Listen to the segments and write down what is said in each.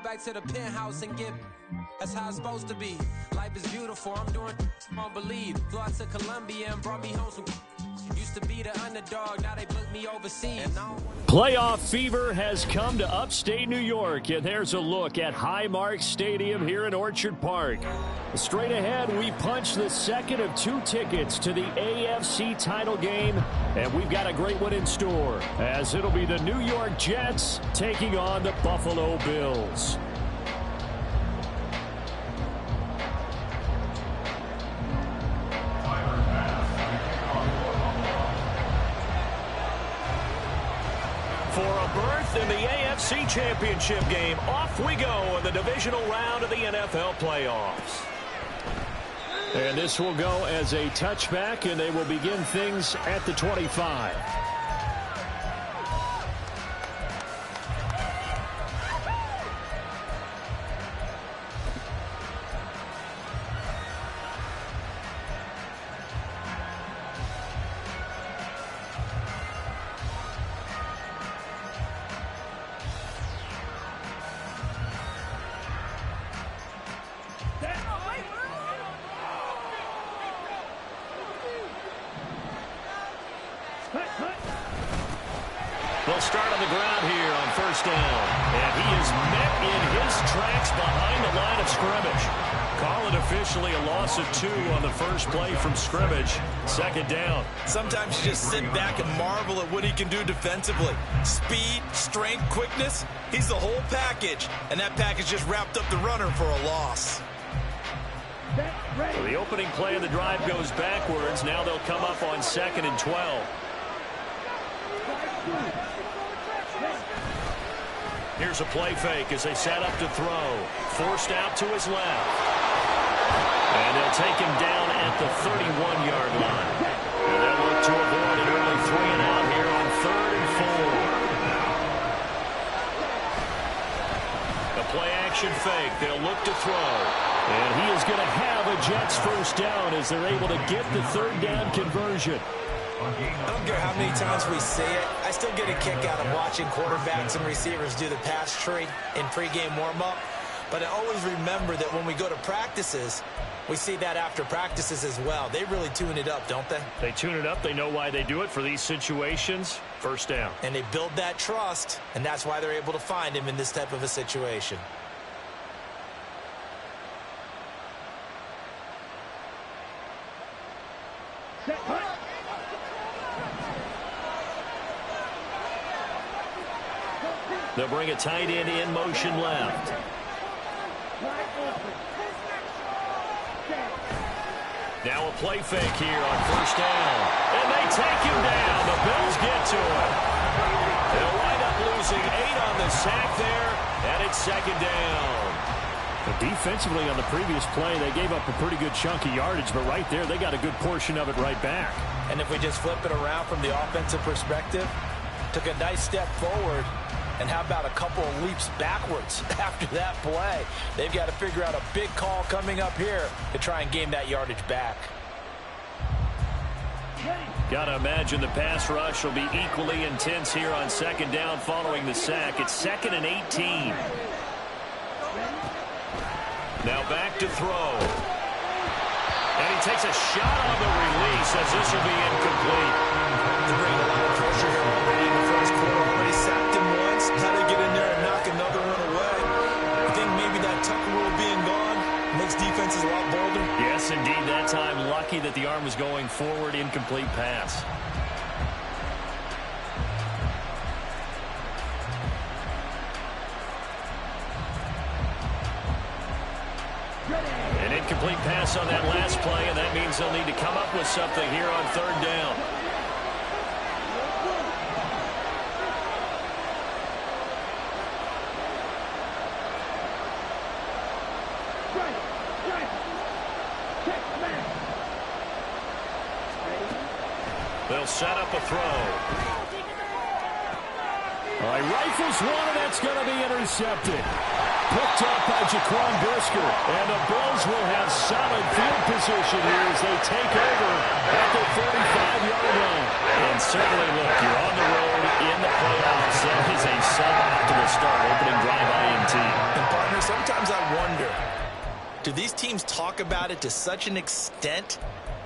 back to the penthouse and get. That's how it's supposed to be. Life is beautiful. I'm doing won't believe. Flew out to Colombia and brought me home some. Used to be the underdog, now they booked me overseas. Playoff fever has come to upstate New York, and there's a look at Highmark Stadium here in Orchard Park. Straight ahead, we punch the second of 2 tickets to the AFC title game, and we've got a great one in store, as it'll be the New York Jets taking on the Buffalo Bills. For a berth in the AFC Championship game, off we go in the divisional round of the NFL playoffs. And this will go as a touchback, and they will begin things at the 25. They'll start on the ground here on first down. And he is met in his tracks behind the line of scrimmage. Call it officially a loss of 2 on the first play from scrimmage. Second down. Sometimes you just sit back and marvel at what he can do defensively. Speed, strength, quickness. He's the whole package. And that package just wrapped up the runner for a loss. So the opening play of the drive goes backwards. Now they'll come up on 2nd and 12. Here's a play fake as they set up to throw. Forced out to his left. And they'll take him down at the 31-yard line. And they'll look to avoid an early 3 and out here on 3rd and 4. A play action fake. They'll look to throw. And he is going to have a Jets first down as they're able to get the 3rd down conversion. I don't care how many times we say it, I still get a kick out of watching quarterbacks and receivers do the pass tree in pregame warm-up. But I always remember that when we go to practices, we see that after practices as well. They really tune it up, don't they? They tune it up. They know why they do it for these situations. First down. And they build that trust, and that's why they're able to find him in this type of a situation. They'll bring a tight end in motion left. Now a play fake here on first down. And they take him down. The Bills get to him. They'll wind up losing 8 on the sack there, and it's 2nd down. But defensively on the previous play, they gave up a pretty good chunk of yardage, but right there, they got a good portion of it right back. And if we just flip it around from the offensive perspective, took a nice step forward, and how about a couple of leaps backwards after that play? They've got to figure out a big call coming up here to try and gain that yardage back. Got to imagine the pass rush will be equally intense here on 2nd down following the sack. It's 2nd and 18. Now back to throw. And he takes a shot on the release as this will be incomplete. They're bringing a lot of pressure here already in the first quarter. Already sacked him once. How to get in there and knock another one away. I think maybe that Tucker rule being gone makes defenses a lot bolder. Yes, indeed. That time, lucky that the arm was going forward. Incomplete pass. An incomplete pass on that last play, and that means they'll need to come up with something here on 3rd down. They'll set up a throw. All right, rifles one, and that's going to be intercepted. Picked up by Jaquan Brisker. And the Bills will have solid field position here as they take over at the 45-yard line. And certainly, look, you're on the road in the playoffs. That is a suboptimal start, opening drive INT. Do these teams talk about it to such an extent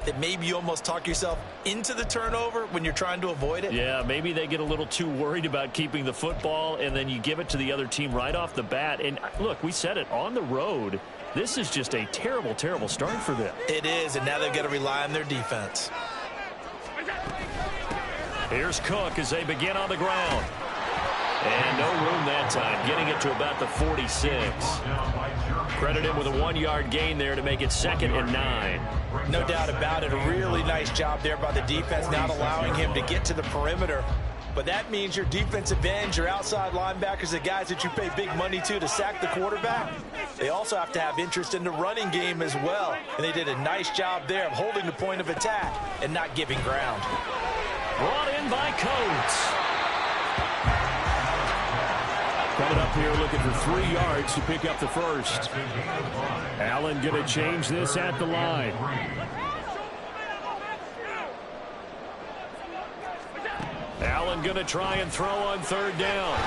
that maybe you almost talk yourself into the turnover when you're trying to avoid it? Yeah, maybe they get a little too worried about keeping the football, and then you give it to the other team right off the bat. And look, we said it, on the road, this is just a terrible, terrible start for them. It is, and now they've got to rely on their defense. Here's Cook as they begin on the ground. And no room that time, getting it to about the 46. Credit him with a 1-yard gain there to make it 2nd and 9. No doubt about it. A really nice job there by the defense, not allowing him to get to the perimeter. But that means your defensive ends, your outside linebackers, the guys that you pay big money to sack the quarterback, they also have to have interest in the running game as well. And they did a nice job there of holding the point of attack and not giving ground. Brought in by Coates. Coming up here looking for 3 yards to pick up the first. Allen going to change this at the line. Allen going to try and throw on 3rd down.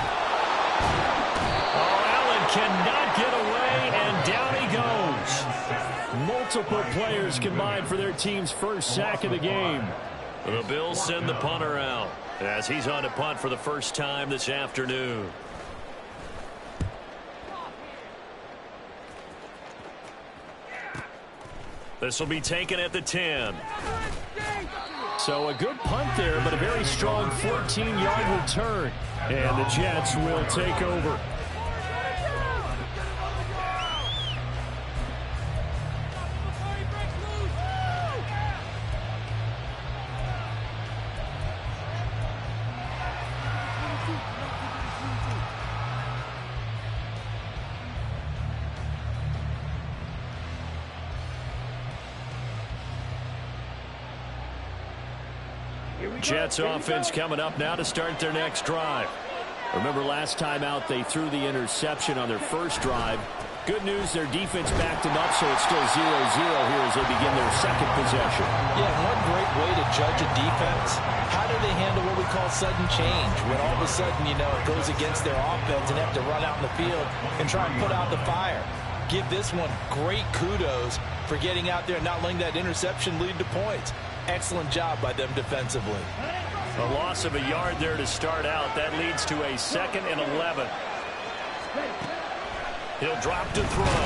Oh, Allen cannot get away, and down he goes. Multiple players combined for their team's first sack of the game. The Bills send the punter out as he's on to punt for the first time this afternoon. This will be taken at the 10. So a good punt there, but a very strong 14-yard return. And the Jets will take over. Jets offense coming up now to start their next drive. Remember last time out they threw the interception on their first drive. Good news, their defense backed them up, so it's still 0-0 here as they begin their second possession. Yeah, one great way to judge a defense, how do they handle what we call sudden change? When all of a sudden, you know, it goes against their offense and they have to run out in the field and try and put out the fire. Give this one great kudos for getting out there and not letting that interception lead to points. Excellent job by them defensively. A loss of a yard there to start out. That leads to a 2nd and 11. He'll drop to throw.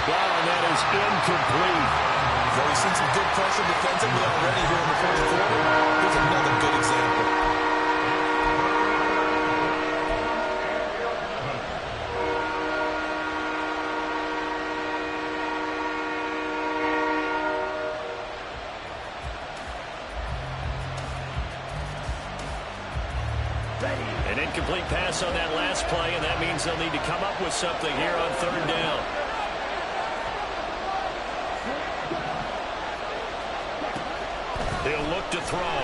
Wow, and that is incomplete. So we've seen some good pressure defensively already here in the first quarter. Here's another good example. An incomplete pass on that last play, and that means they'll need to come up with something here on 3rd down. They'll look to throw.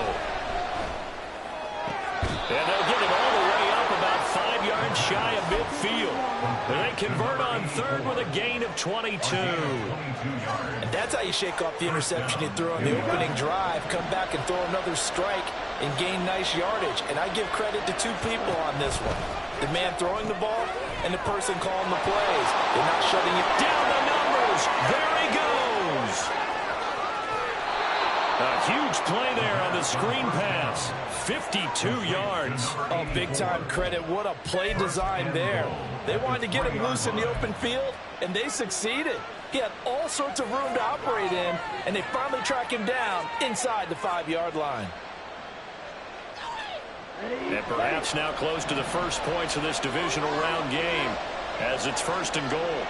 And they'll get it all the way up about 5 yards shy of midfield. And they convert on 3rd with a gain of 22. And that's how you shake off the interception you threw on the opening drive. Come back and throw another strike and gain nice yardage. And I give credit to 2 people on this one. The man throwing the ball and the person calling the plays. They're not shutting it down. The numbers. There he goes. A huge play there on the screen pass. 52 yards. Oh, big-time credit. What a play design there. They wanted to get him loose in the open field, and they succeeded. He had all sorts of room to operate in, and they finally track him down inside the 5-yard line. And perhaps now close to the first points of this divisional round game as it's 1st and goal.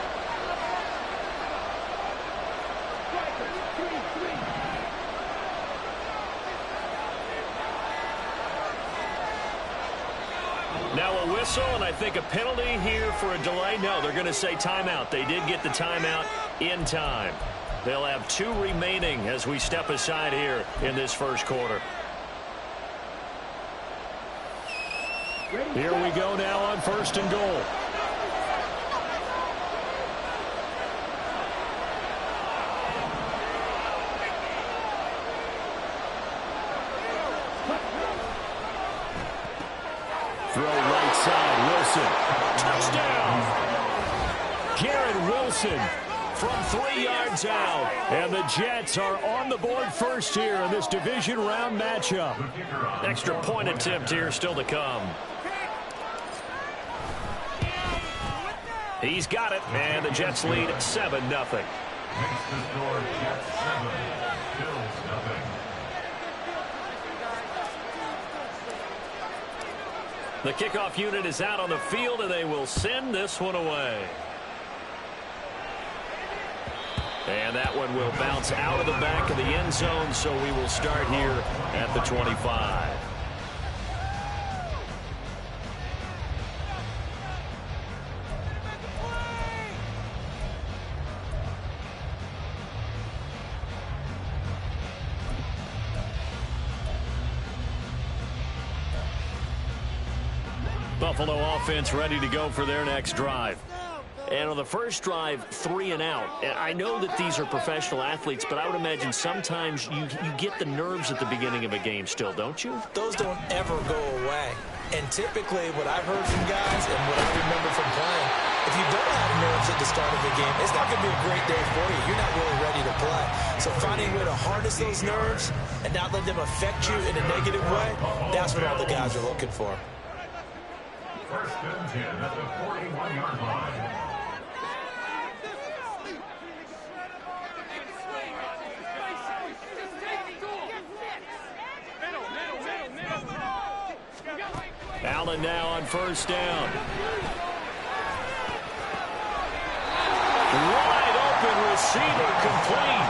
Now a whistle, and I think a penalty here for a delay. No, they're going to say timeout. They did get the timeout in time. They'll have 2 remaining as we step aside here in this first quarter. Here we go now on 1st and goal. Throw right side, Wilson. Touchdown! Garrett Wilson, from 3 yards out. And the Jets are on the board first here in this division round matchup. Extra point attempt here still to come. He's got it, and the Jets lead 7-0. Makes the score Jets 7, Bills 0. The kickoff unit is out on the field, and they will send this one away. And that one will bounce out of the back of the end zone, so we will start here at the 25. Buffalo offense ready to go for their next drive. And on the first drive, 3 and out. I know that these are professional athletes, but I would imagine sometimes you get the nerves at the beginning of a game still, don't you? Those don't ever go away. And typically what I've heard from guys and what I remember from playing, if you don't have nerves at the start of the game, it's not going to be a great day for you. You're not really ready to play. So finding a way to harness those nerves and not let them affect you in a negative way, that's what all the guys are looking for. First and 10 at the 41-yard line. Allen now on first down. Wide open receiver complete.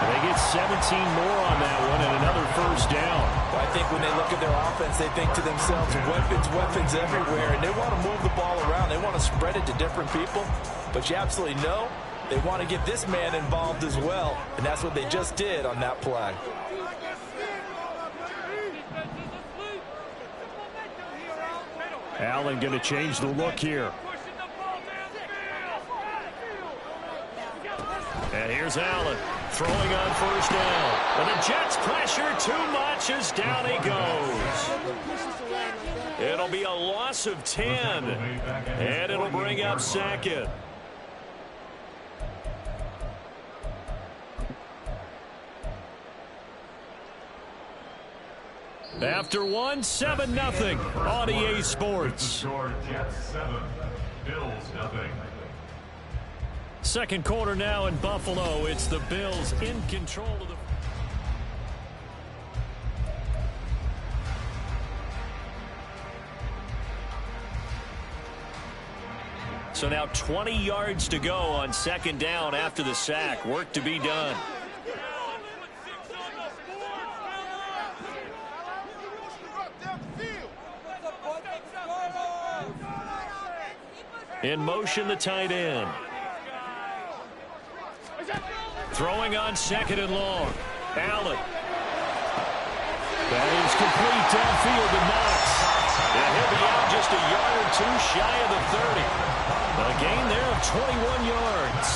They get 17 more on that one and another first down. I think when they look at their offense, they think to themselves, weapons everywhere, and they want to move the ball around. They want to spread it to different people, but you absolutely know they want to get this man involved as well, and that's what they just did on that play. Allen going to change the look here. And here's Allen throwing on first down. And the Jets pressure too much as down he goes. It'll be a loss of 10. And it'll bring up second. After 7-0 on EA Sports. Jets 7, Bills 0. Second quarter now in Buffalo. It's the Bills in control of the... So now 20 yards to go on second down after the sack. Work to be done. In motion, the tight end. Throwing on second and long. Allen. That is complete downfield to Knox. And he'll be out just a yard or two shy of the 30. A gain there of 21 yards.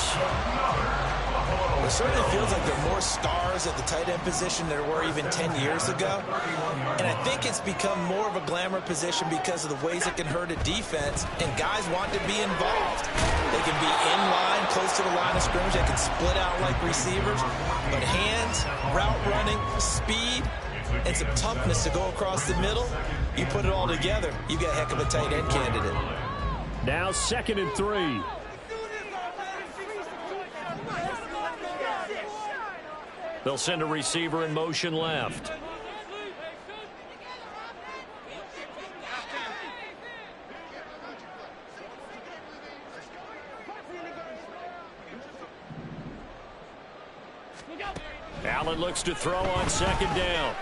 It certainly feels like there are more stars at the tight end position than there were even 10 years ago. And I think it's become more of a glamour position because of the ways it can hurt a defense, and guys want to be involved. They can be in line, close to the line of scrimmage. They can split out like receivers. But hands, route running, speed, and some toughness to go across the middle, you put it all together, you got a heck of a tight end candidate. Now 2nd and 3. They'll send a receiver in motion left. Allen looks to throw on second down.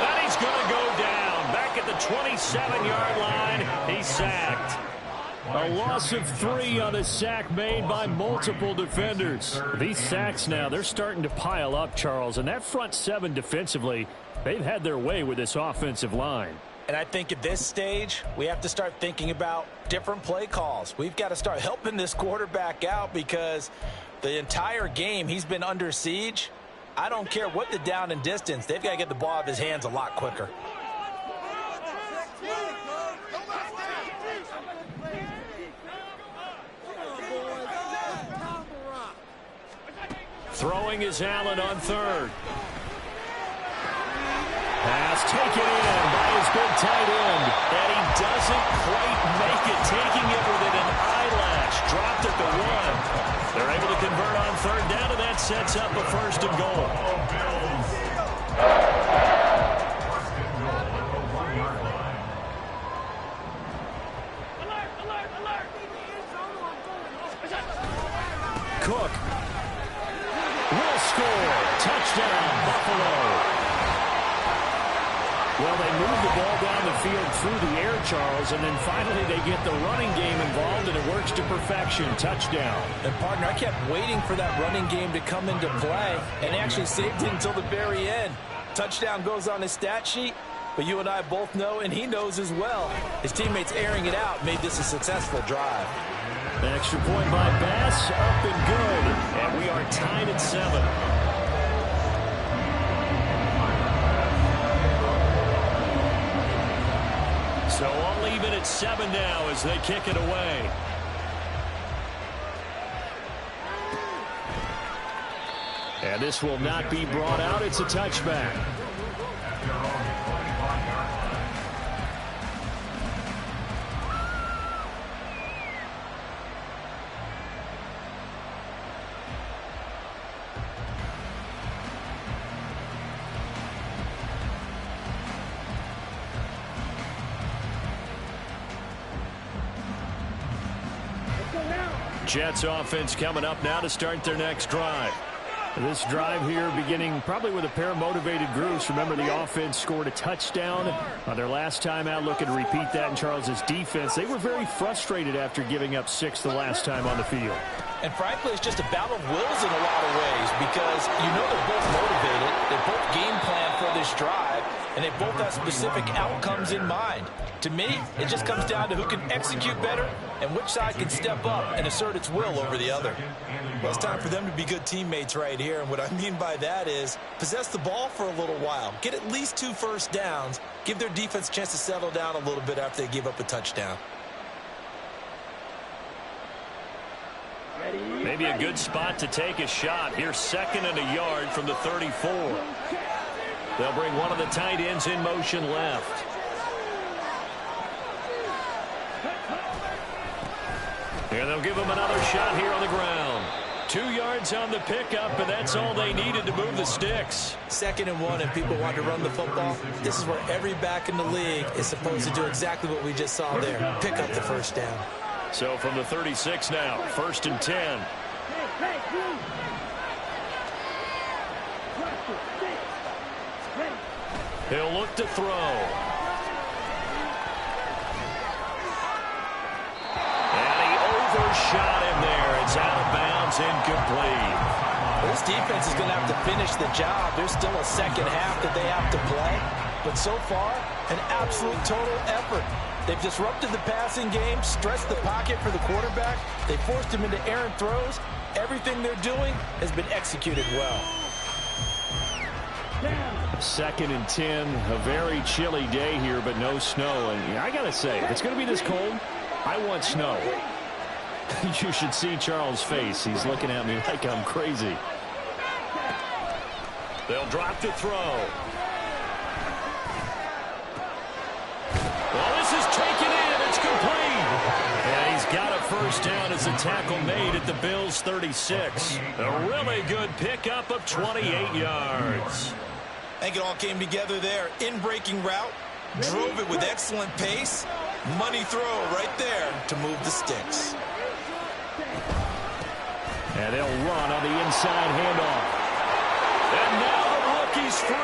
And he's going to go down. Back at the 27-yard line. He's sacked. A loss of 3 on a sack made by multiple defenders. These sacks now, they're starting to pile up, Charles. And that front 7 defensively, they've had their way with this offensive line. And I think at this stage, we have to start thinking about different play calls. We've got to start helping this quarterback out because the entire game he's been under siege. I don't care what the down and distance. They've got to get the ball out of his hands a lot quicker. Throwing is Allen on third. Pass taken in by his big tight end. And he doesn't quite make it, taking it within an eyelash. Dropped at the 1. They're able to convert on third down, and that sets up a 1st and goal. Cook will score. Touchdown, Buffalo. Well, they move the ball down the field through the air, Charles, and then finally they get the running game involved, and it works to perfection. Touchdown. And, partner, I kept waiting for that running game to come into play, and actually saved it until the very end. Touchdown goes on his stat sheet, but you and I both know, and he knows as well, his teammates airing it out made this a successful drive. An extra point by Bass, up and good, and we are tied at 7. So all even at 7 now as they kick it away. And this will not be brought out. It's a touchback. Jets offense coming up now to start their next drive. This drive here beginning probably with a pair of motivated groups. Remember, the offense scored a touchdown on their last time out. Looking to repeat that in Charles's defense. They were very frustrated after giving up 6 the last time on the field. And frankly, it's just a battle of wills in a lot of ways, because you know they're both motivated. They both game plan for this drive, and they both have specific outcomes in mind. To me, it just comes down to who can execute better and which side can step up and assert its will over the other. Well, it's time for them to be good teammates right here, and what I mean by that is possess the ball for a little while, get at least 2 first downs, give their defense a chance to settle down a little bit after they give up a touchdown. Maybe a good spot to take a shot. Here's 2nd and a yard from the 34. They'll bring one of the tight ends in motion left. And they'll give him another shot here on the ground. 2 yards on the pickup, and that's all they needed to move the sticks. 2nd and 1, and people want to run the football. This is where every back in the league is supposed to do exactly what we just saw there. Pick up the first down. So from the 36 now, 1st and 10. He'll look to throw. And he overshot him there. It's out of bounds, incomplete. Well, this defense is going to have to finish the job. There's still a second half that they have to play. But so far, an absolute total effort. They've disrupted the passing game, stressed the pocket for the quarterback. They forced him into errant throws. Everything they're doing has been executed well. 2nd and 10, a very chilly day here, but no snow. And I got to say, if it's going to be this cold, I want snow. You should see Charles' face. He's looking at me like I'm crazy. They'll drop to throw. Well, this is taken in. It's complete. And he's got a first down as a tackle made at the Bills' 36. A really good pickup of 28 yards. I think it all came together there. In-breaking route, drove it with excellent pace. Money throw right there to move the sticks. And they'll run on the inside handoff. And now the rookie's free.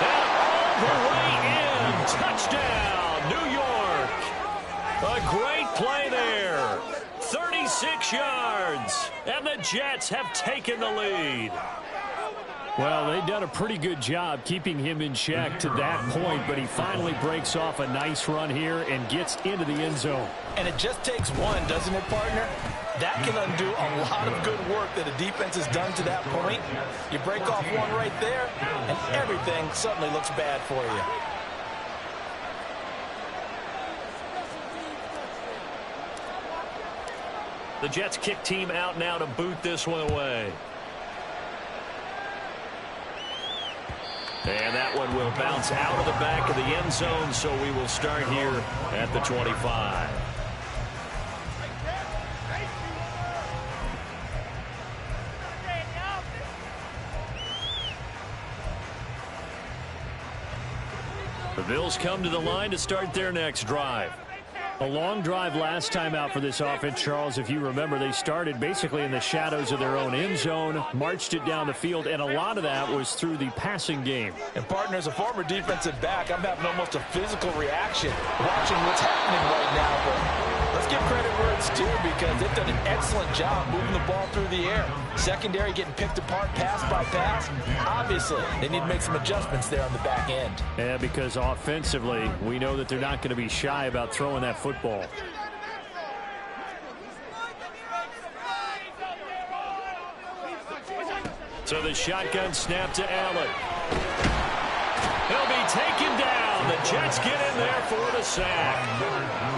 And all the way in. Touchdown, New York. A great play there. 36 yards. And the Jets have taken the lead. Well, they've done a pretty good job keeping him in check to that point, but he finally breaks off a nice run here and gets into the end zone. And it just takes one, doesn't it, partner? That can undo a lot of good work that a defense has done to that point. You break off one right there, and everything suddenly looks bad for you. The Jets kick team out now to boot this one away. And that one will bounce out of the back of the end zone, so we will start here at the 25. The Bills come to the line to start their next drive. A long drive last time out for this offense, Charles. If you remember, they started basically in the shadows of their own end zone, marched it down the field, and a lot of that was through the passing game. And, partner, as a former defensive back, I'm having almost a physical reaction watching what's happening right now. But let's give credit where it's due because they've done an excellent job moving the ball through the air. Secondary getting picked apart pass by pass. Obviously, they need to make some adjustments there on the back end. Yeah, because offensively, we know that they're not going to be shy about throwing that football. So the shotgun snap to Allen. He'll be taken down. The Jets get in there for the sack.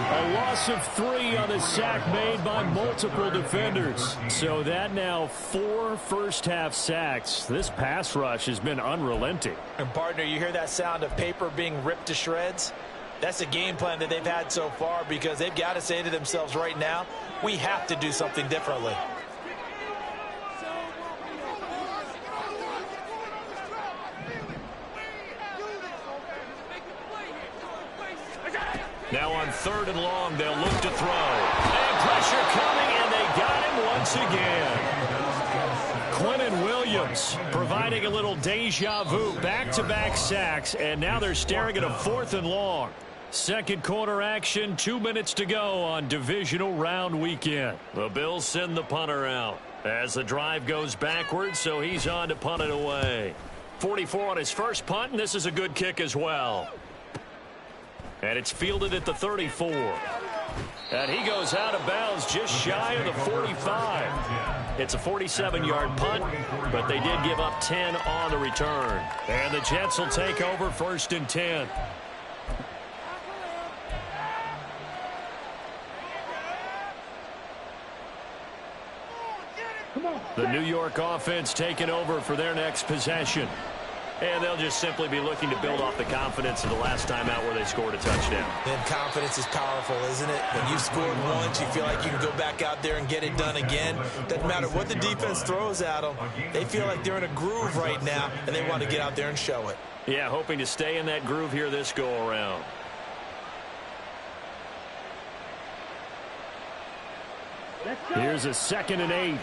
A loss of 3 on the sack made by multiple defenders. So that now 4 first-half sacks. This pass rush has been unrelenting. And, partner, you hear that sound of paper being ripped to shreds? That's the game plan that they've had so far because they've got to say to themselves right now, we have to do something differently. Now on 3rd and long, they'll look to throw. And pressure coming, and they got him once again. Quinnen Williams providing a little deja vu, back-to-back sacks, and now they're staring at a 4th and long. Second quarter action, 2 minutes to go on divisional round weekend. The Bills send the punter out as the drive goes backwards, so he's on to punt it away. 44 on his first punt, and this is a good kick as well. And it's fielded at the 34. And he goes out of bounds just shy of the 45. It's a 47-yard punt, but they did give up 10 on the return. And the Jets will take over 1st and 10. The New York offense taking over for their next possession. And they'll just simply be looking to build off the confidence of the last time out where they scored a touchdown. And confidence is powerful, isn't it? When you've scored once, you feel like you can go back out there and get it done again. Doesn't matter what the defense throws at them. They feel like they're in a groove right now, and they want to get out there and show it. Yeah, hoping to stay in that groove here this go-around. Here's a 2nd and 8.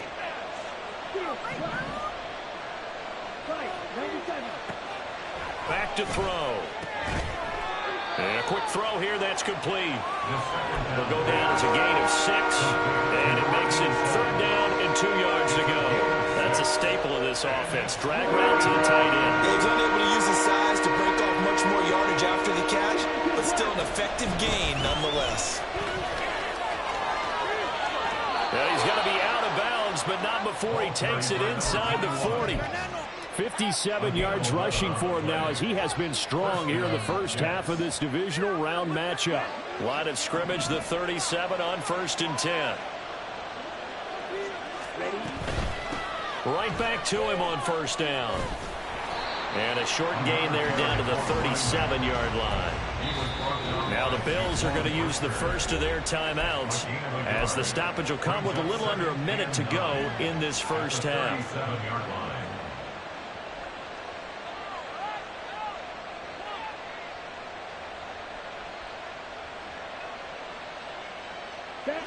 Back to throw. And a quick throw here, that's complete. They'll go down as a gain of 6, and it makes it 3rd down and 2 yards to go. That's a staple of this offense. Drag route to the tight end. He's unable to use his size to break off much more yardage after the catch, but still an effective gain nonetheless. Well, he's going to be out of bounds, but not before he takes it inside the 40. 57 yards rushing for him now as he has been strong here in the first half of this divisional round matchup. Line of scrimmage, the 37 on 1st and 10. Right back to him on 1st down. And a short gain there down to the 37-yard line. Now the Bills are going to use the first of their timeouts as the stoppage will come with a little under a minute to go in this first half.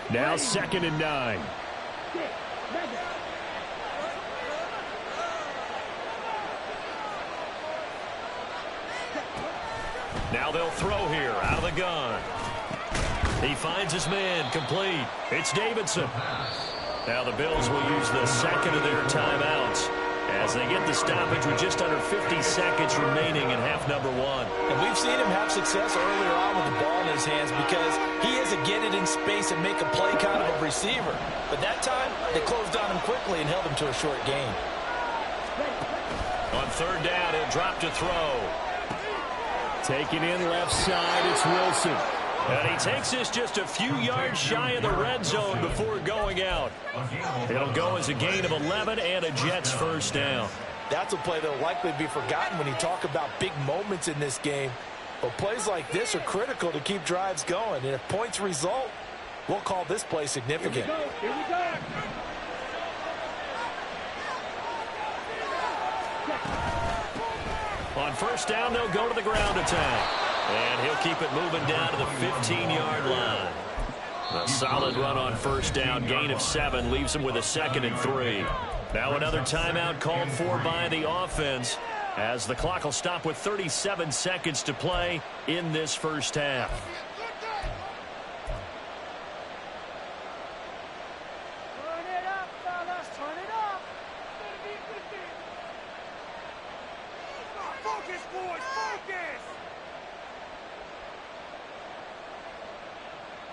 Now 2nd and 9. Now they'll throw here out of the gun. He finds his man, complete. It's Davidson. Now the Bills will use the 2nd of their timeouts as they get the stoppage with just under 50 seconds remaining in half number 1. And we've seen him have success earlier on with the ball in his hands because he is a get it in space and make a play kind of a receiver. But that time, they closed on him quickly and held him to a short gain. On 3rd down, he'll drop to throw. Taking in left side, it's Wilson. And he takes this just a few yards shy of the red zone before going out. It'll go as a gain of 11 and a Jets 1st down. That's a play that will likely be forgotten when you talk about big moments in this game. But plays like this are critical to keep drives going. And if points result, we'll call this play significant. Here we go. On first down, they'll go to the ground attack. And he'll keep it moving down to the 15-yard line. A solid run on first down. Gain of 7 leaves him with a 2nd and 3. Now another timeout called for by the offense, as the clock will stop with 37 seconds to play in this first half. Turn it up, fellas. Turn it up. Focus, boys. Focus.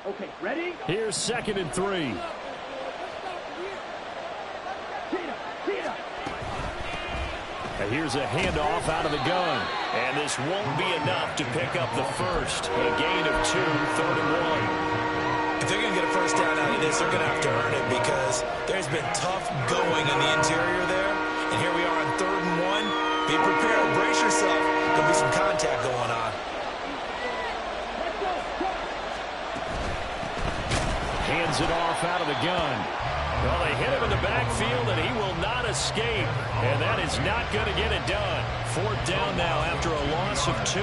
Okay, ready? Here's 2nd and 3. And here's a handoff out of the gun. And this won't be enough to pick up the first. A gain of 2, 3rd and 1. If they're going to get a first down out of this, they're going to have to earn it because there's been tough going in the interior there. And here we are on 3rd and 1. Be prepared. Brace yourself. There'll be some contact going on. Hands it off out of the gun. Well, they hit him in the backfield, and he will not escape. And that is not going to get it done. 4th down now after a loss of 2.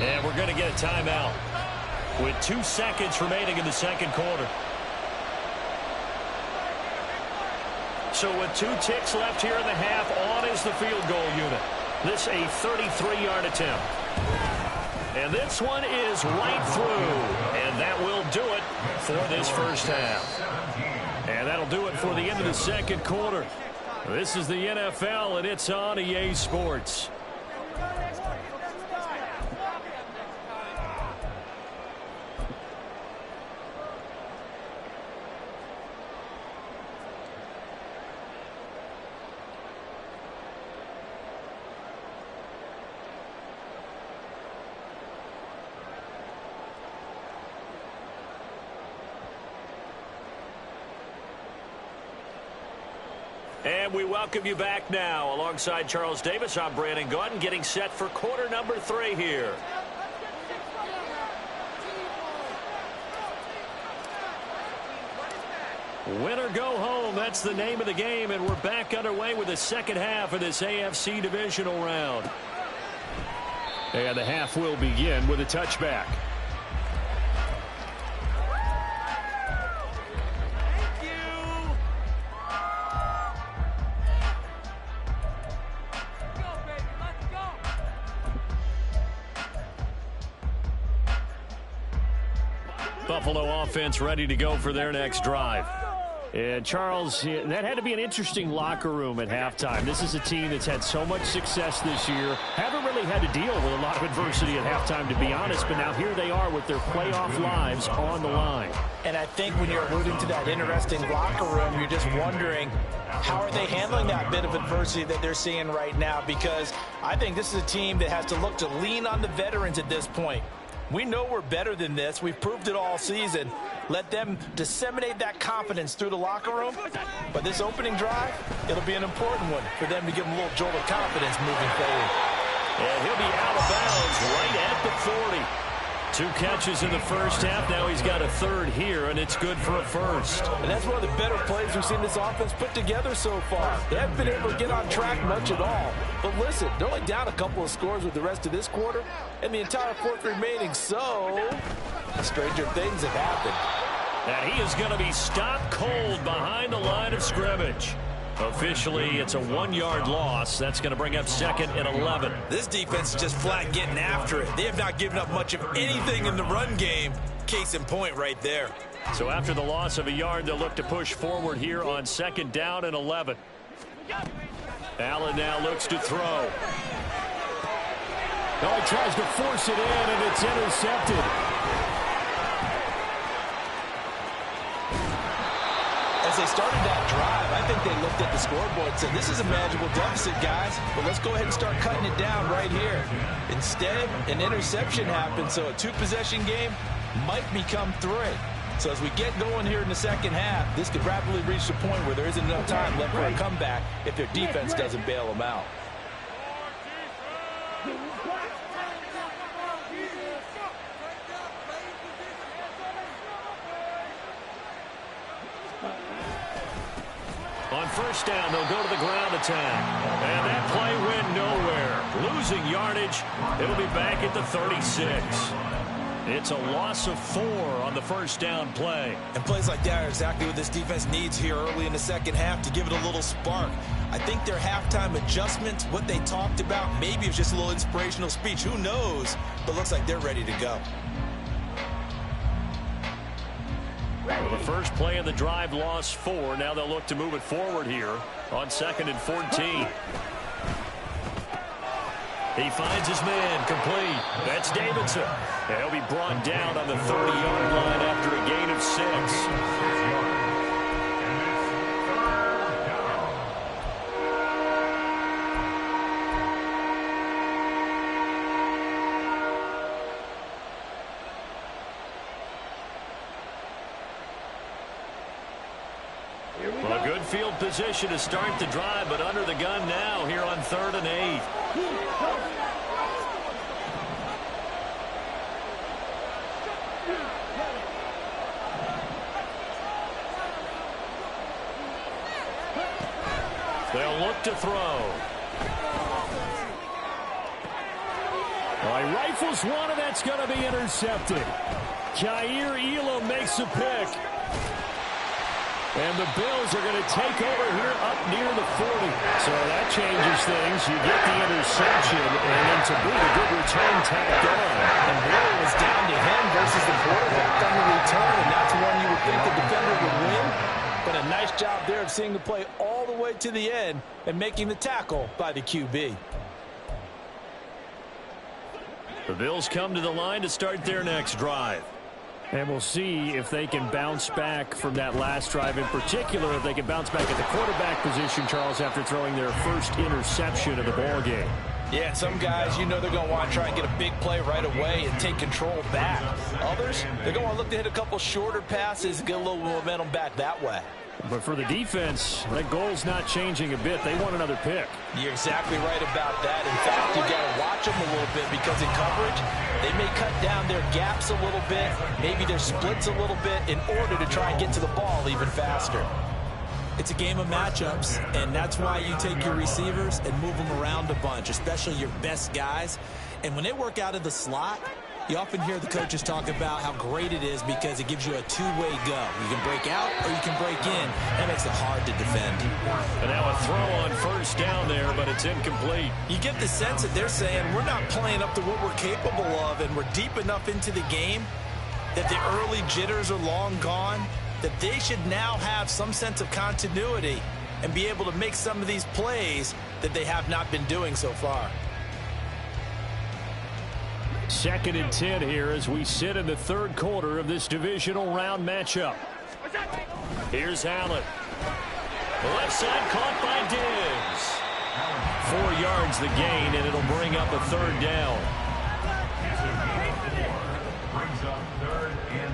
And we're going to get a timeout with 2 seconds remaining in the second quarter. So with 2 ticks left here in the half, on is the field goal unit. This a 33-yard attempt. And this one is right through. And that will do it for this first half. And that'll do it for the end of the second quarter. This is the NFL, and it's on EA Sports. And we welcome you back now. Alongside Charles Davis, I'm Brandon Gaudin, getting set for quarter number 3 here. Win or go home, that's the name of the game, and we're back underway with the second half of this AFC divisional round. And the half will begin with a touchback. Buffalo offense ready to go for their next drive. And Charles, that had to be an interesting locker room at halftime. This is a team that's had so much success this year. Haven't really had to deal with a lot of adversity at halftime, to be honest. But now here they are with their playoff lives on the line. And I think when you're alluding to that interesting locker room, you're just wondering, how are they handling that bit of adversity that they're seeing right now? Because I think this is a team that has to look to lean on the veterans at this point. We know we're better than this. We've proved it all season. Let them disseminate that confidence through the locker room. But this opening drive, it'll be an important one for them to give them a little jolt of confidence moving forward. And he'll be out of bounds right at the 40. 2 catches in the first half. Now he's got a 3rd here, and it's good for a first. And that's one of the better plays we've seen this offense put together so far. They haven't been able to get on track much at all. But listen, they're only down a couple of scores with the rest of this quarter and the entire 4th remaining. So, stranger things have happened. And he is going to be stopped cold behind the line of scrimmage. Officially, it's a 1-yard loss. That's going to bring up 2nd and 11. This defense is just flat getting after it. They have not given up much of anything in the run game. Case in point right there. So after the loss of a yard, they'll look to push forward here on 2nd down and 11. Allen now looks to throw. Oh, he tries to force it in, and it's intercepted. As they started that drive, I think they looked at the scoreboard and said, this is a manageable deficit, guys, but let's go ahead and start cutting it down right here. Instead, an interception happened, so a 2-possession game might become 3. So as we get going here in the second half, this could rapidly reach the point where there isn't enough time left for a comeback if their defense doesn't bail them out. On first down, they'll go to the ground attack. And that play went nowhere. Losing yardage. It'll be back at the 36. It's a loss of 4 on the first down play. And plays like that are exactly what this defense needs here early in the second half to give it a little spark. I think their halftime adjustments, what they talked about, maybe it was just a little inspirational speech. Who knows? But looks like they're ready to go. Well, the first play of the drive lost 4. Now they'll look to move it forward here on 2nd and 14. He finds his man complete. That's Davidson. He'll be brought down on the 30-yard line after a gain of 6. Well, a good field position to start the drive, but under the gun now here on 3rd and 8. They'll look to throw. Well, he rifles one, and that's going to be intercepted. Kaiir Elam makes a pick. And the Bills are going to take over here up near the 40. So that changes things. You get the interception, and then to boot, a good return tacked on. And really it was down to him versus the quarterback on the return, and that's one you would think the defender would win. But a nice job there of seeing the play all the way to the end and making the tackle by the QB. The Bills come to the line to start their next drive. And we'll see if they can bounce back from that last drive, in particular, if they can bounce back at the quarterback position, Charles, after throwing their first interception of the ball game. Yeah, some guys, you know they're going to want to try and get a big play right away and take control back. Others, they're going to look to hit a couple shorter passes and get a little momentum back that way. But for the defense, that goal's not changing a bit. They want another pick. You're exactly right about that. In fact, you've got to watch them a little bit because in coverage, they may cut down their gaps a little bit, maybe their splits a little bit in order to try and get to the ball even faster. It's a game of matchups, and that's why you take your receivers and move them around a bunch, especially your best guys. And when they work out of the slot, you often hear the coaches talk about how great it is because it gives you a two-way go. You can break out or you can break in. That makes it hard to defend. And now a throw on first down there, but it's incomplete. You get the sense that they're saying we're not playing up to what we're capable of, and we're deep enough into the game that the early jitters are long gone, that they should now have some sense of continuity and be able to make some of these plays that they have not been doing so far. 2nd and 10 here as we sit in the 3rd quarter of this divisional round matchup. Here's Allen. The left side caught by Diggs. 4 yards the gain, and it'll bring up a 3rd down. Brings up 3rd and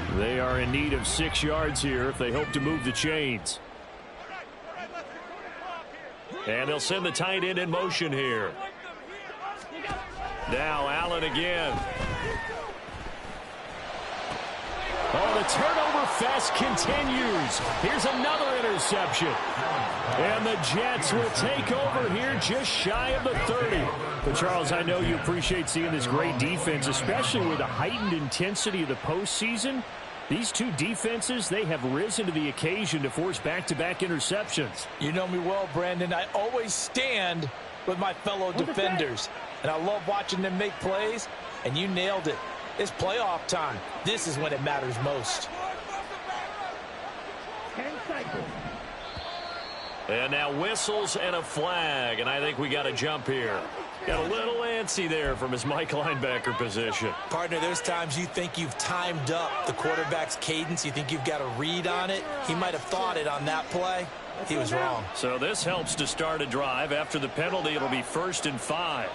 6. They are in need of 6 yards here if they hope to move the chains. And they'll send the tight end in motion here. Now Allen again. Oh, the turnover fest continues. Here's another interception. And the Jets will take over here just shy of the 30. But, Charles, I know you appreciate seeing this great defense, especially with the heightened intensity of the postseason. These two defenses, they have risen to the occasion to force back-to-back interceptions. You know me well, Brandon. I always stand with my fellow defenders. And I love watching them make plays, and you nailed it. It's playoff time. This is when it matters most. And now whistles and a flag, and I think we got a jump here. Got a little antsy there from his Mike linebacker position. Partner, there's times you think you've timed up the quarterback's cadence. You think you've got a read on it. He might have thought it on that play. He was wrong. So this helps to start a drive. After the penalty, it'll be 1st and 5.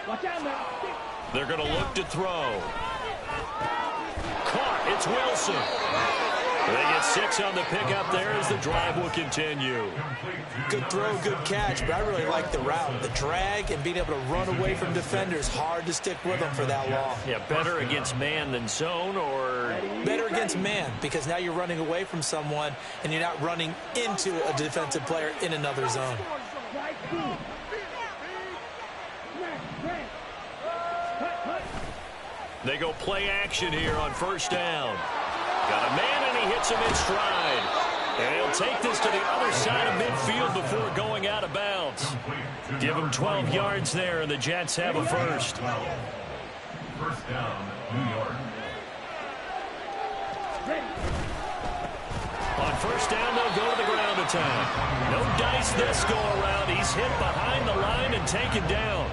Watch out now. They're going to look to throw. Caught. It's Wilson. They get 6 on the pickup there as the drive will continue. Good throw, good catch, but I really like the route. The drag and being able to run away from defenders, hard to stick with them for that long. Yeah, better against man than zone, or? Better against man, because now you're running away from someone and you're not running into a defensive player in another zone. They go play action here on first down. Got a man, and he hits him in stride. And he'll take this to the other side of midfield before going out of bounds. Give him 12 yards there, and the Jets have a first. First down, New York. On first down, they'll go to the ground attack. No dice this go around. He's hit behind the line and taken down.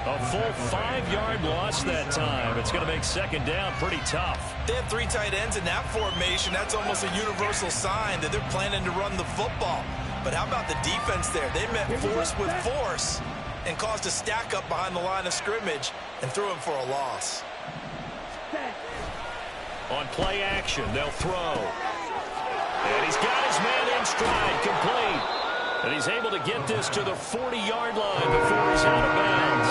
A full 5-yard loss that time. It's going to make second down pretty tough. They have 3 tight ends in that formation. That's almost a universal sign that they're planning to run the football. But how about the defense there? They met force with force and caused a stack up behind the line of scrimmage and threw him for a loss. On play action, they'll throw. And he's got his man in stride, complete. And he's able to get this to the 40-yard line before he's out of bounds.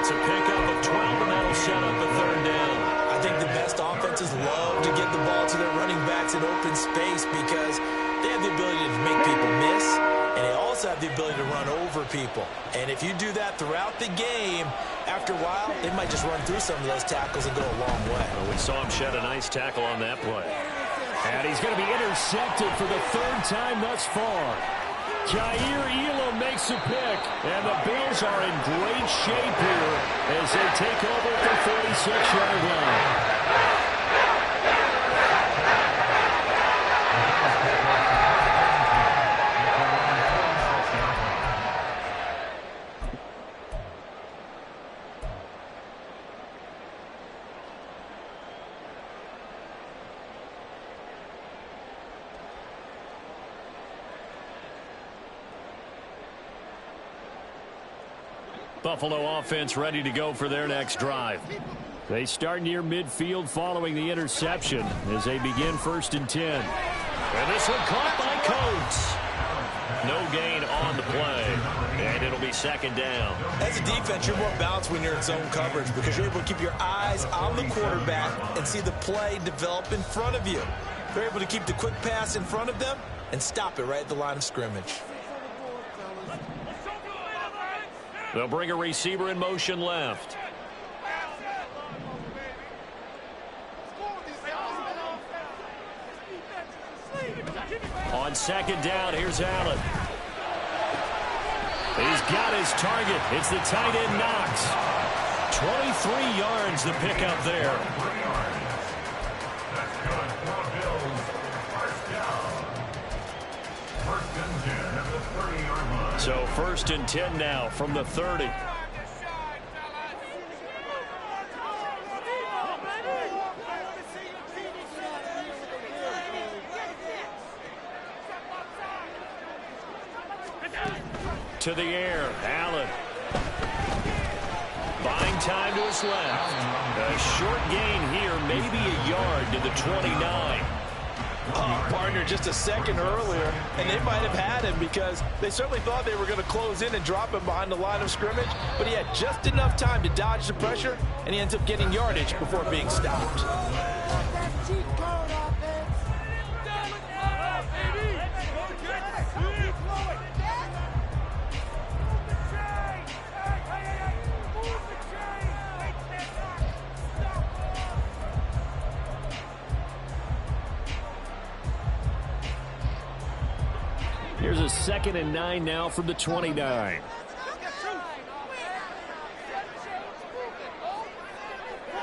It's a pickup of 12, and that'll set up a third down. I think the best offenses love to get the ball to their running backs in open space because they have the ability to make people miss, and they also have the ability to run over people. And if you do that throughout the game, after a while, they might just run through some of those tackles and go a long way. Well, we saw him shed a nice tackle on that play. And he's going to be intercepted for the 3rd time thus far. Jair Elam makes a pick, and the Bills are in great shape here as they take over at the 46-yard line. Buffalo offense ready to go for their next drive. They start near midfield following the interception as they begin 1st and 10. And this one caught by Coates. No gain on the play, and it'll be second down. As a defense, you're more balanced when you're in zone coverage because you're able to keep your eyes on the quarterback and see the play develop in front of you. They're able to keep the quick pass in front of them and stop it right at the line of scrimmage. They'll bring a receiver in motion left. On second down, here's Allen. He's got his target. It's the tight end Knox. 23 yards the pickup there. So 1st and 10 now from the 30. To the air, Allen. Buying time to his left. A short gain here, maybe a yard to the 29. Partner just a second earlier, and they might have had him because they certainly thought they were going to close in and drop him behind the line of scrimmage, but he had just enough time to dodge the pressure, and he ends up getting yardage before being stopped. Here's a 2nd and 9 now from the 29.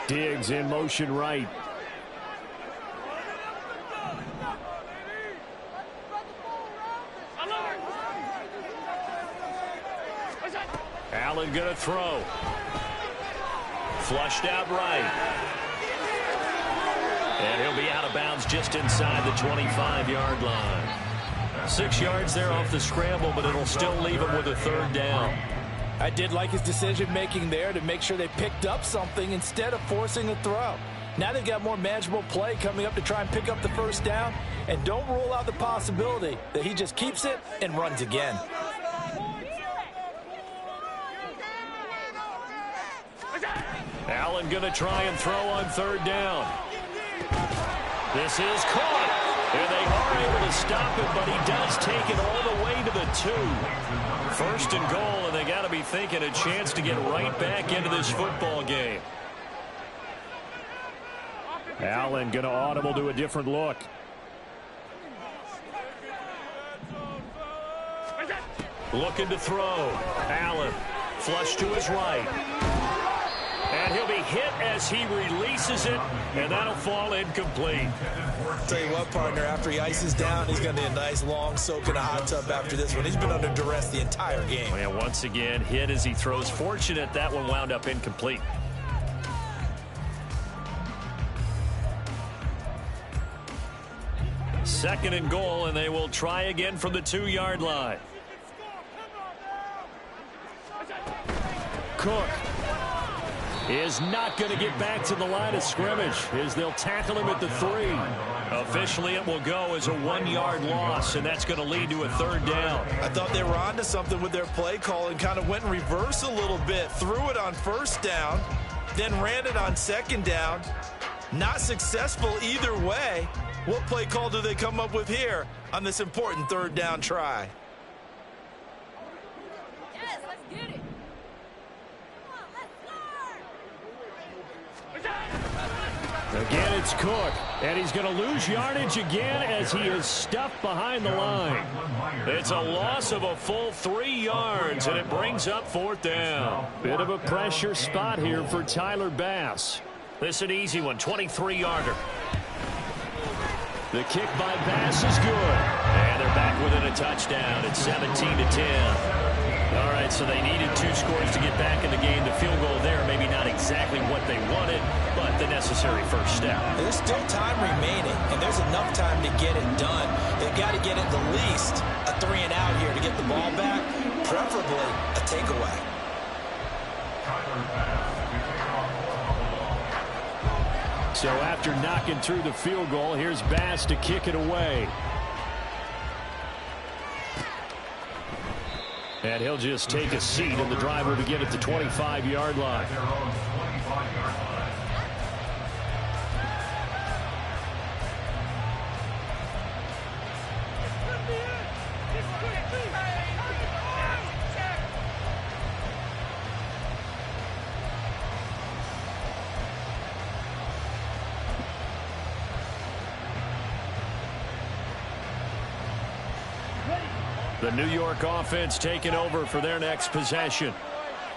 Diggs in motion right. Allen gonna throw. Flushed out right. And he'll be out of bounds just inside the 25-yard line. 6 yards there off the scramble, but it'll still leave him with a third down. I did like his decision-making there to make sure they picked up something instead of forcing a throw. Now they've got more manageable play coming up to try and pick up the first down, and don't rule out the possibility that he just keeps it and runs again. Allen going to try and throw on third down. This is caught, and they are able to stop it, but he does take it all the way to the 2. First and goal, and they got to be thinking a chance to get right back into this football game. Allen going to audible to a different look. Looking to throw. Allen flush to his right. And he'll be hit as he releases it, and that'll fall incomplete. Tell you what, partner, after he ices down, he's going to need a nice long soak in a hot tub after this one. He's been under duress the entire game. And once again, hit as he throws. Fortunate that one wound up incomplete. Second and goal, and they will try again from the 2-yard line. Cook is not going to get back to the line of scrimmage as they'll tackle him at the 3. Officially, it will go as a 1-yard loss, and that's going to lead to a third down. I thought they were onto something with their play call and kind of went in reverse a little bit. Threw it on first down, then ran it on second down. Not successful either way. What play call do they come up with here on this important third down try? Yes, let's get it. Come on, let's score. Again, it's Cook, and he's going to lose yardage again as he is stuffed behind the line. It's a loss of a full 3 yards, and it brings up fourth down. Bit of a pressure spot here for Tyler Bass. This an easy one, 23-yarder. The kick by Bass is good. And they're back within a touchdown. It's 17-10. All right, so they needed 2 scores to get back in the game. The field goal there, maybe not exactly what they wanted, but the necessary first step. There's still time remaining, and there's enough time to get it done. They've got to get at the least a 3-and-out here to get the ball back, preferably a takeaway. So after knocking through the field goal, here's Bass to kick it away. And he'll just take a seat, and the drive will begin at the 25-yard line. The New York offense taking over for their next possession.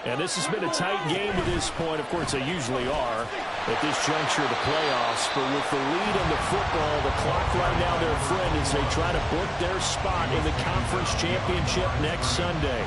And this has been a tight game to this point. Of course, they usually are at this juncture of the playoffs. But with the lead in the football, the clock right now their friend as they try to book their spot in the conference championship next Sunday.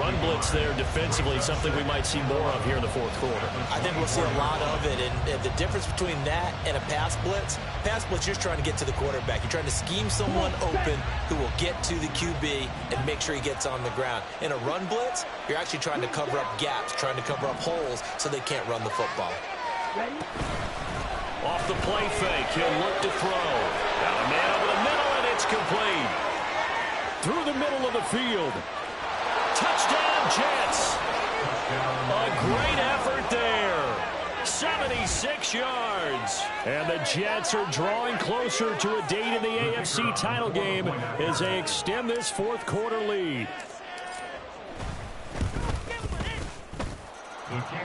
Run blitz there defensively, something we might see more of here in the fourth quarter. I think we'll see a lot of it, and the difference between that and a pass blitz, you're just trying to get to the quarterback. You're trying to scheme someone open who will get to the QB and make sure he gets on the ground. In a run blitz, you're actually trying to cover up gaps, trying to cover up holes so they can't run the football. Off the play fake, he'll look to throw. Got a man over the middle, and it's complete. Through the middle of the field. Touchdown, Jets. A great effort there. 76 yards. And the Jets are drawing closer to a date in the AFC title game as they extend this fourth quarter lead.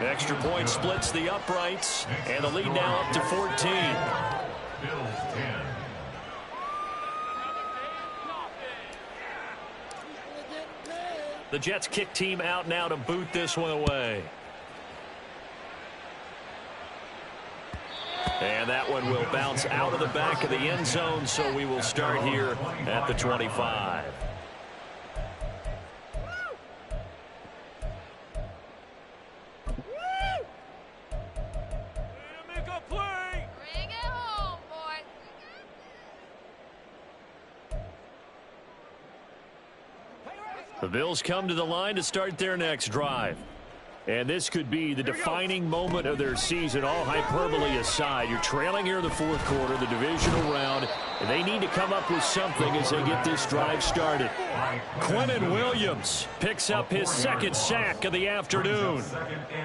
Extra point splits the uprights, and the lead now up to 14. Bills 10. The Jets kick team out now to boot this one away. And that one will bounce out of the back of the end zone, so we will start here at the 25. The Bills come to the line to start their next drive. And this could be the defining moment of their season, all hyperbole aside. You're trailing here in the fourth quarter, the divisional round, and they need to come up with something as they get this drive started. Quinnen Williams picks up his second sack of the afternoon.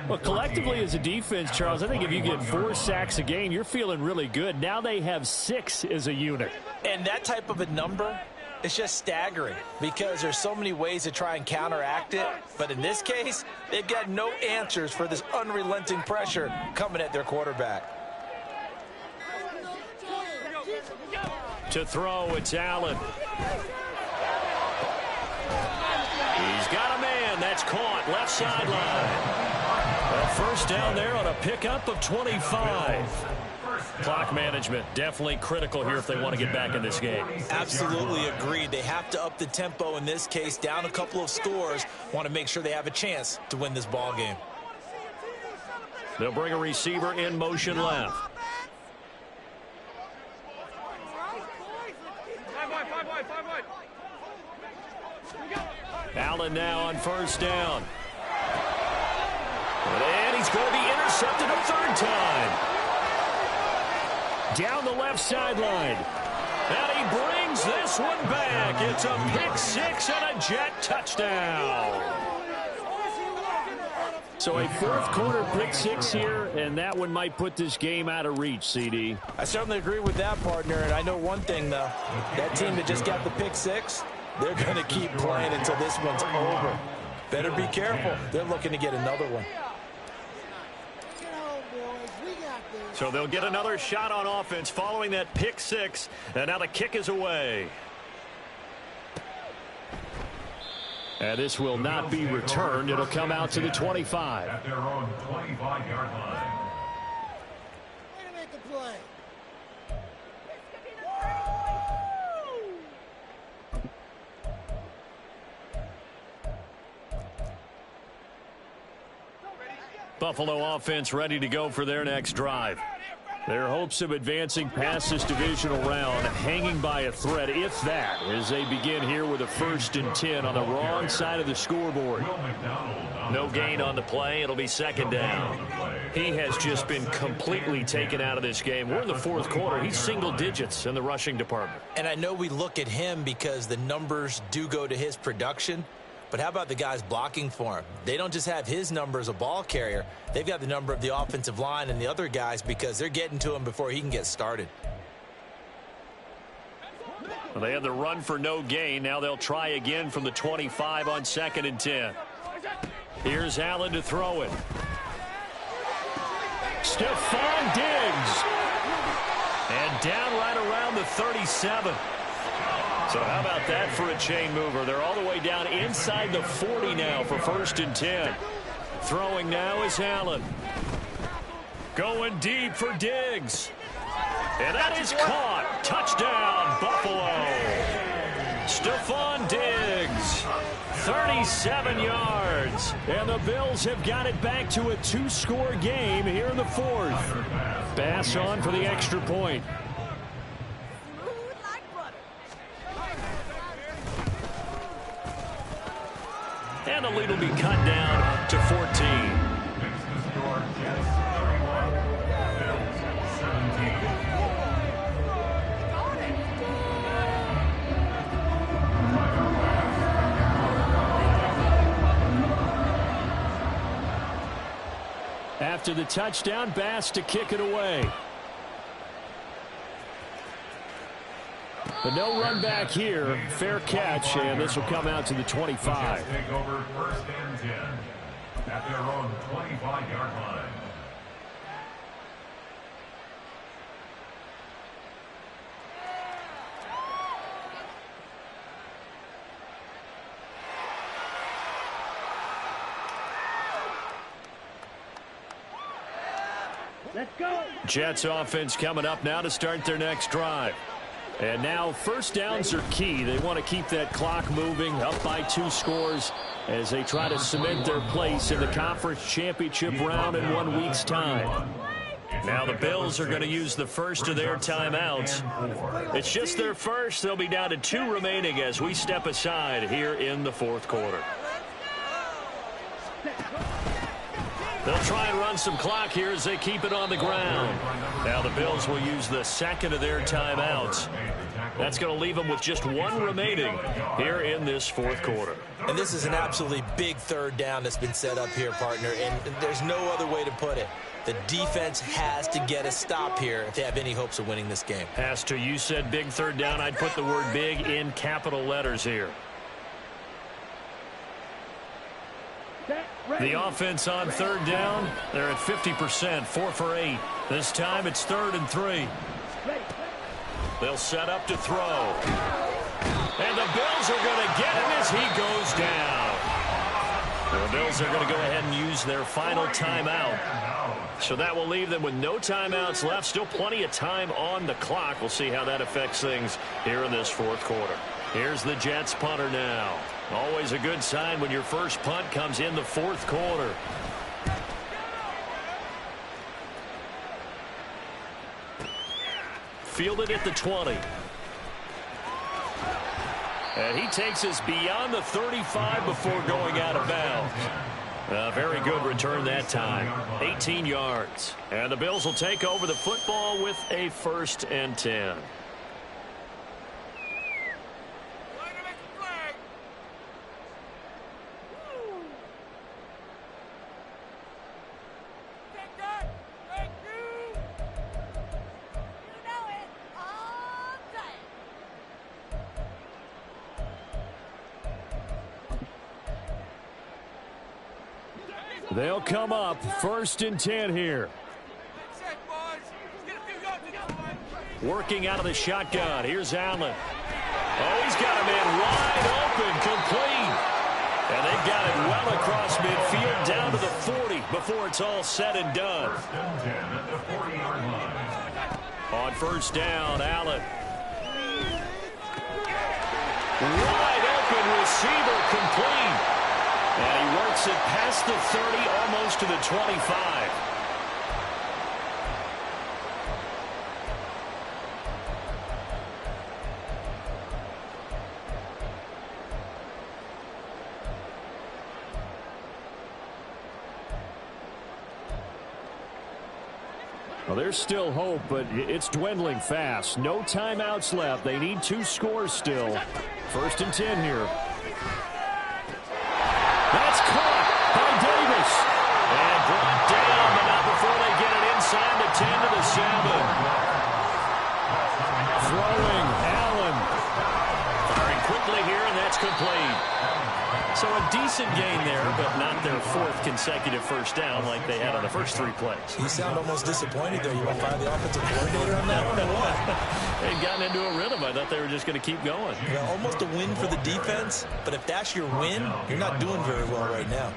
Well, collectively as a defense, Charles, I think if you get 4 sacks a game, you're feeling really good. Now they have 6 as a unit. And that type of a number, it's just staggering because there's so many ways to try and counteract it. But in this case, they've got no answers for this unrelenting pressure coming at their quarterback. To throw, it's Allen. He's got a man. That's caught. Left sideline. A first down there on a pickup of 25. Clock management definitely critical here if they want to get back in this game. Absolutely agreed. They have to up the tempo in this case, down a couple of scores. Want to make sure they have a chance to win this ball game. They'll bring a receiver in motion left. Allen now on first down. And he's going to be intercepted a third time. Down the left sideline. And he brings this one back. It's a pick six and a Jet touchdown. So a fourth quarter pick six here, and that one might put this game out of reach, CD. I certainly agree with that, partner. And I know one thing, though. That team that just got the pick six, they're going to keep playing until this one's over. Better be careful. They're looking to get another one. So they'll get another shot on offense following that pick six. And now the kick is away. And this will not be returned. It'll come out to the 25. At their own 25-yard line. Way to make the play. Buffalo offense ready to go for their next drive. Their hopes of advancing past this divisional round hanging by a thread, if that, as they begin here with a 1st and 10 on the wrong side of the scoreboard. No gain on the play. It'll be second down. He has just been completely taken out of this game. We're in the fourth quarter. He's single digits in the rushing department. And I know we look at him because the numbers do go to his production. But how about the guys blocking for him? They don't just have his number as a ball carrier. They've got the number of the offensive line and the other guys because they're getting to him before he can get started. Well, they had the run for no gain. Now they'll try again from the 25 on 2nd and 10. Here's Allen to throw it. Stephon Diggs. And down right around the 37. So how about that for a chain mover? They're all the way down inside the 40 now for 1st and 10. Throwing now is Allen. Going deep for Diggs. And that is caught. Touchdown, Buffalo. Stephon Diggs. 37 yards. And the Bills have got it back to a 2-score game here in the fourth. Bass on for the extra point. And the lead will be cut down to 14. Makes the score Jets 31, Bills 17. After the touchdown, Bass to kick it away. But no run back here. Fair catch, and this will come out to the 25. The Jets take over 1st and 10 at their own 25-yard line. Let's go. Jets offense coming up now to start their next drive. And now first downs are key. They want to keep that clock moving, up by 2 scores as they try to cement their place in the conference championship round in 1 week's time. Now the Bills are going to use the first of their timeouts. It's just their first. They'll be down to 2 remaining as we step aside here in the fourth quarter. They'll try and run some clock here as they keep it on the ground. Now the Bills will use the second of their timeouts. That's going to leave them with just 1 remaining here in this fourth quarter. And this is an absolutely big third down that's been set up here, partner, and there's no other way to put it. The defense has to get a stop here if they have any hopes of winning this game. Has to. You said big third down. I'd put the word big in capital letters here. The offense on third down, they're at 50%, 4 for 8. This time it's 3rd and 3. They'll set up to throw. And the Bills are going to get him as he goes down. The Bills are going to go ahead and use their final timeout. So that will leave them with no timeouts left. Still plenty of time on the clock. We'll see how that affects things here in this fourth quarter. Here's the Jets punter now. Always a good sign when your first punt comes in the fourth quarter. Fielded at the 20. And he takes us beyond the 35 before going out of bounds. A very good return that time. 18 yards. And the Bills will take over the football with a 1st and 10. They'll come up 1st and 10 here. Working out of the shotgun. Here's Allen. Oh, he's got a man wide open, complete. And they've got it well across midfield down to the 40 before it's all said and done. On 1st down, Allen. Wide open receiver, complete. And he works it past the 30, almost to the 25. Well, there's still hope, but it's dwindling fast. No timeouts left. They need 2 scores still. 1st and 10 here. That's caught by Davis. And brought down, but not before they get it inside the 10 to the 7. Throwing, Allen. Firing quickly here, and that's complete. So a decent gain there, but not their 4th consecutive first down like they had on the first 3 plays. You sound almost disappointed there. You want to fire the offensive coordinator on that one or what? They'd gotten into a rhythm. I thought they were just going to keep going. Yeah, almost a win for the defense, but if that's your win, you're not doing very well right now.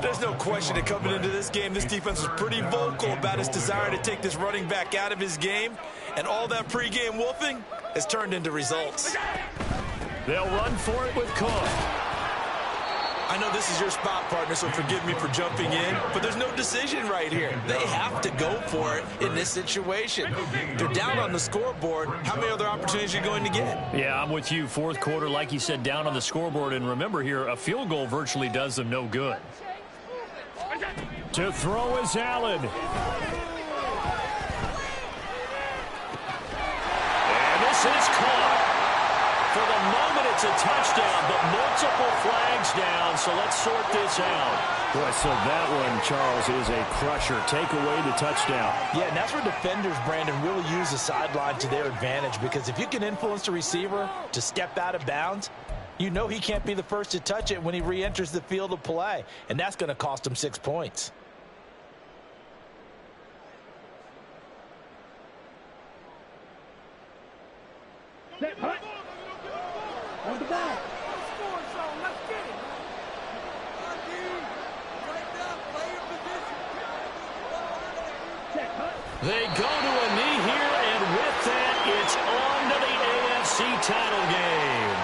There's no question that coming into this game, this defense was pretty vocal about its desire to take this running back out of his game, and all that pregame wolfing has turned into results. They'll run for it with Cook. I know this is your spot, partner, so forgive me for jumping in, but there's no decision right here. They have to go for it in this situation. They're down on the scoreboard. How many other opportunities are you going to get? Yeah, I'm with you. Fourth quarter, like you said, down on the scoreboard. And remember here, a field goal virtually does them no good. To throw is Allen. And this is caught. For the moment, it's a touchdown, but multiple flags down, so let's sort this out. Boy, so that one, Charles, is a crusher. Take away the touchdown. Yeah, and that's where defenders, Brandon, really use the sideline to their advantage, because if you can influence the receiver to step out of bounds, you know he can't be the first to touch it when he re-enters the field of play, and that's going to cost him 6 points. On the ball. Score zone. Let's get it. They go to a knee here, and with that, it's on to the AFC title game.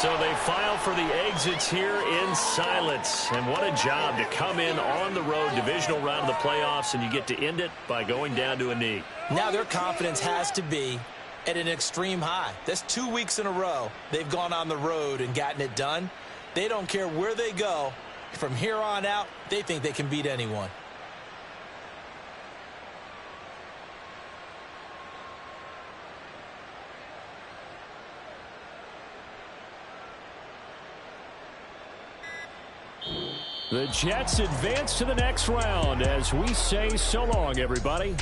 So they file for the exits here in silence. And what a job to come in on the road, divisional round of the playoffs, and you get to end it by going down to a knee. Now their confidence has to be at an extreme high. That's 2 weeks in a row they've gone on the road and gotten it done. They don't care where they go. From here on out, they think they can beat anyone. The Jets advance to the next round as we say so long, everybody.